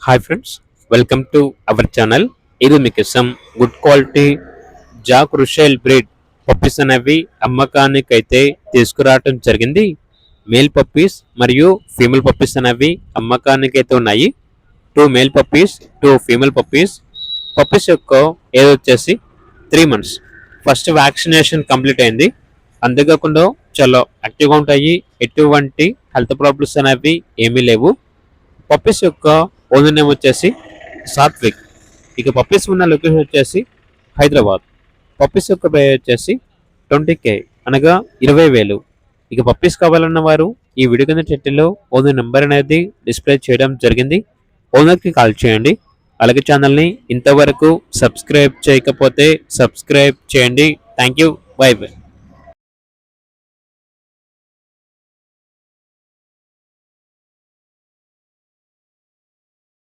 Hi friends, welcome to our channel. ఇది మీకు some good quality Jack Russell breed puppies అనేవి అమ్మకానికి అయితే తీసుకురావటం జరిగింది. మేల్ పప్పీస్ మరియు ఫీమేల్ పప్పీస్ అనేవి అమ్మకానికి అయితే ఉన్నాయి. 2 male puppies, 2 female puppies. Puppies యొక్క ఏజ్ వచ్చేసి 3 months. ఫస్ట్ వ్యాక్సినేషన్ కంప్లీట్ అయింది. అంతేకాకుండా చాలా యాక్టివ్గా ఉంటాయి. ఎటువంటి హెల్త్ ప్రాబ్లమ్స్ అనేవి ఏమీ లేవు. పప్పీస్ యొక్క ఓనర్ నేమ్ వచ్చేసి సాత్విక్. ఇక పప్పీస్ ఉన్న లొకేషన్ వచ్చేసి హైదరాబాద్. పప్పీస్ యొక్క ప్రైస్ వచ్చేసి 20K, అనగా 20,000. ఇక పప్పీస్ కావాలన్న వారు ఈ వీడియో కింద టైటిల్లో ఓనర్ నెంబర్ అనేది డిస్ప్లే చేయడం జరిగింది. ఓనర్కి కాల్ చేయండి. అలాగే ఛానల్ని ఇంతవరకు సబ్స్క్రైబ్ చేయకపోతే సబ్స్క్రైబ్ చేయండి. Thank you. By by.